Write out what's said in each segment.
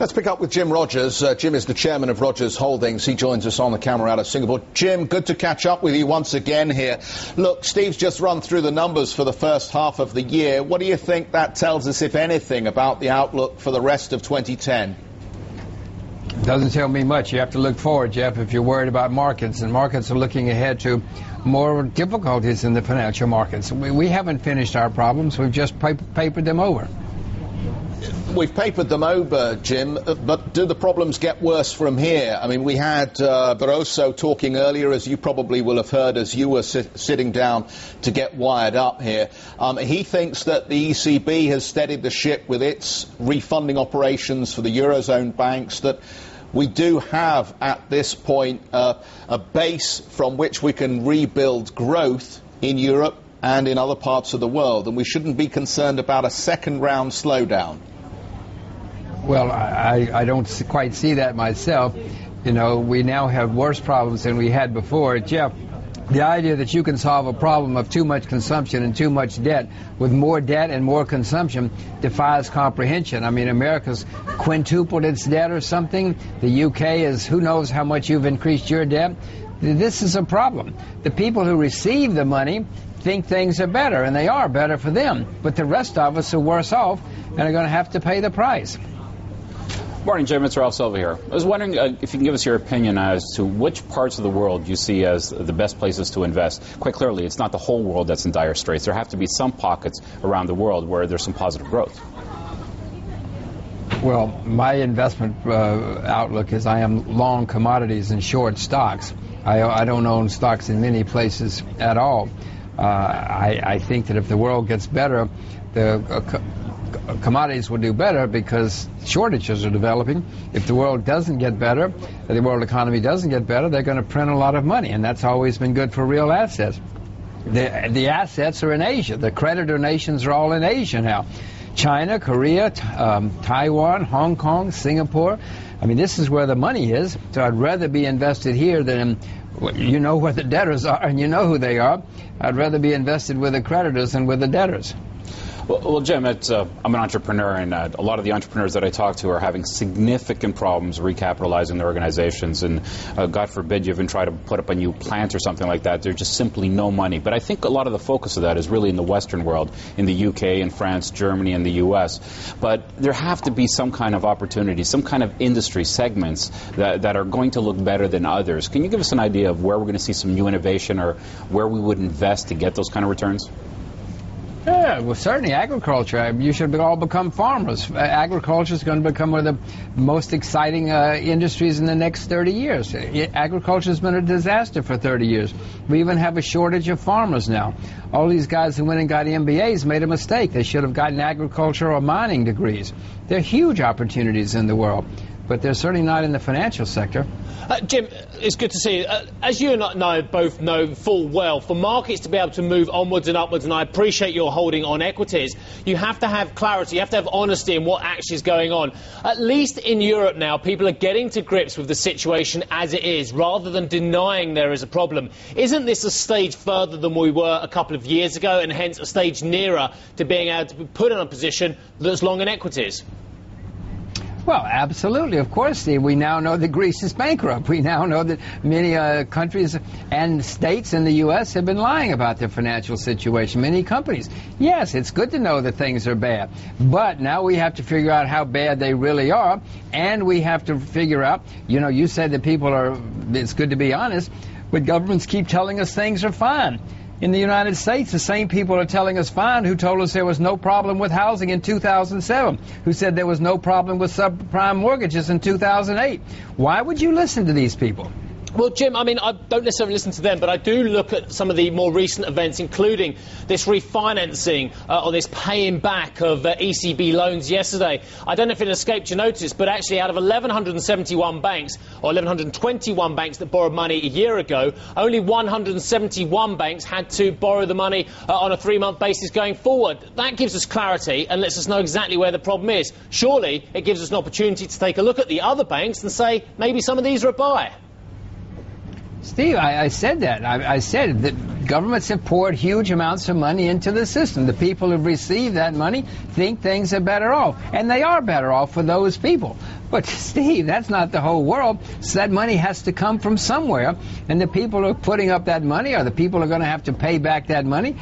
Let's pick up with Jim Rogers. Jim is the chairman of Rogers Holdings. He joins us on the camera out of Singapore. Jim, good to catch up with you once again here. Look, Steve's just run through the numbers for the first half of the year. What do you think that tells us, if anything, about the outlook for the rest of 2010? Doesn't tell me much. You have to look forward, Jeff, if you're worried about markets. And markets are looking ahead to more difficulties in the financial markets. We haven't finished our problems. We've just papered them over. We've papered them over, Jim, but do the problems get worse from here? I mean, we had Barroso talking earlier, as you probably will have heard as you were sitting down to get wired up here. He thinks that the ECB has steadied the ship with its refunding operations for the Eurozone banks, that we do have at this point a base from which we can rebuild growth in Europe and in other parts of the world, and we shouldn't be concerned about a second round slowdown. Well, I don't quite see that myself. You know, we now have worse problems than we had before. Jeff, the idea that you can solve a problem of too much consumption and too much debt with more debt and more consumption defies comprehension. I mean, America's quintupled its debt or something. The UK is, who knows how much you've increased your debt. This is a problem. The people who receive the money think things are better, and they are better for them. But the rest of us are worse off and are going to have to pay the price. Morning, Jim. It's Ralph Silva here. I was wondering if you can give us your opinion as to which parts of the world you see as the best places to invest. Quite clearly, it's not the whole world that's in dire straits. There have to be some pockets around the world where there's some positive growth. Well, my investment outlook is I am long commodities and short stocks. I don't own stocks in many places at all. I think that if the world gets better, the commodities will do better because shortages are developing. If the world doesn't get better, the world economy doesn't get better, they're going to print a lot of money, and that's always been good for real assets. The assets are in Asia. The creditor nations are all in Asia now. China, Korea, Taiwan, Hong Kong, Singapore. I mean, this is where the money is, so I'd rather be invested here than you know where the debtors are, and you know who they are. I'd rather be invested with the creditors than with the debtors. Well, Jim, I'm an entrepreneur, and a lot of the entrepreneurs that I talk to are having significant problems recapitalizing their organizations. And God forbid you even try to put up a new plant or something like that. There's just simply no money. But I think a lot of the focus of that is really in the Western world, in the UK, in France, Germany, and the US. But there have to be some kind of opportunity, some kind of industry segments that are going to look better than others. Can you give us an idea of where we're going to see some new innovation or where we would invest to get those kind of returns? Yeah, well, certainly agriculture. You should all become farmers. Agriculture is going to become one of the most exciting industries in the next 30 years. Agriculture has been a disaster for 30 years. We even have a shortage of farmers now. All these guys who went and got MBAs made a mistake. They should have gotten agriculture or mining degrees. There are huge opportunities in the world, but they're certainly not in the financial sector. Jim, it's good to see you. As you and I both know full well, for markets to be able to move onwards and upwards, and I appreciate your holding on equities, you have to have clarity, you have to have honesty in what actually is going on. At least in Europe now, people are getting to grips with the situation as it is, rather than denying there is a problem. Isn't this a stage further than we were a couple of years ago, and hence a stage nearer to being able to be put in a position that's long in equities? Well, absolutely. Of course, Steve. We now know that Greece is bankrupt. We now know that many countries and states in the U.S. have been lying about their financial situation. Many companies. Yes, it's good to know that things are bad. But now we have to figure out how bad they really are. And we have to figure out, you know, you said that people are, it's good to be honest, but governments keep telling us things are fine. In the United States, the same people are telling us fine who told us there was no problem with housing in 2007, who said there was no problem with subprime mortgages in 2008. Why would you listen to these people? Well, Jim, I mean, I don't necessarily listen to them, but I do look at some of the more recent events, including this refinancing or this paying back of ECB loans yesterday. I don't know if it escaped your notice, but actually out of 1,171 banks, or 1,121 banks that borrowed money a year ago, only 171 banks had to borrow the money on a 3-month basis going forward. That gives us clarity and lets us know exactly where the problem is. Surely it gives us an opportunity to take a look at the other banks and say maybe some of these are a buy. Steve, I said that. I said that governments have poured huge amounts of money into the system. The people who've received that money think things are better off. And they are better off for those people. But, Steve, that's not the whole world. So that money has to come from somewhere. And the people who are putting up that money, or the people who are going to have to pay back that money,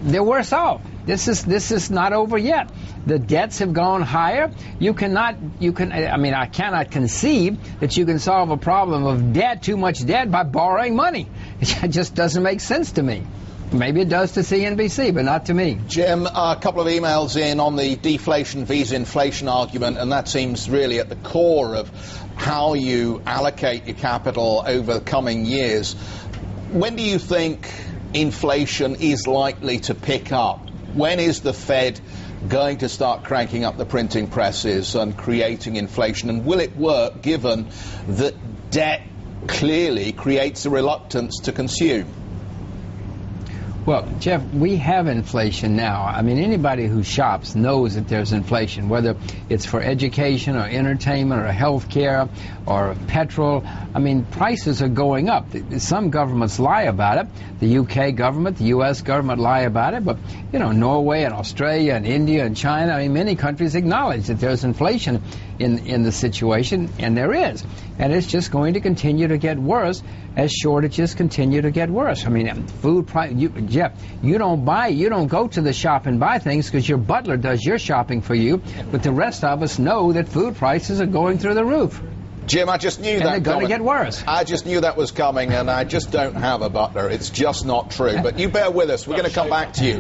they're worse off. This is not over yet. The debts have gone higher. I cannot conceive that you can solve a problem of debt, too much debt, by borrowing money. It just doesn't make sense to me. Maybe it does to CNBC, but not to me. Jim, a couple of emails in on the deflation vs inflation argument, and that seems really at the core of how you allocate your capital over the coming years. When do you think inflation is likely to pick up? When is the Fed going to start cranking up the printing presses and creating inflation? And will it work, given that debt clearly creates a reluctance to consume? Well, Jeff, we have inflation now. I mean, anybody who shops knows that there's inflation, whether it's for education or entertainment or health care or petrol. I mean, prices are going up. Some governments lie about it. The UK government, the US government lie about it. But, Norway and Australia and India and China, I mean, many countries acknowledge that there's inflation in the situation, and there is. And it's just going to continue to get worse as shortages continue to get worse. I mean, food price, Jeff, you don't go to the shop and buy things because your butler does your shopping for you, but the rest of us know that food prices are going through the roof. Jim, I just knew that. And they're going to get worse. I just knew that was coming, and I just don't have a butler. It's just not true. But you bear with us. We're going to come back to you.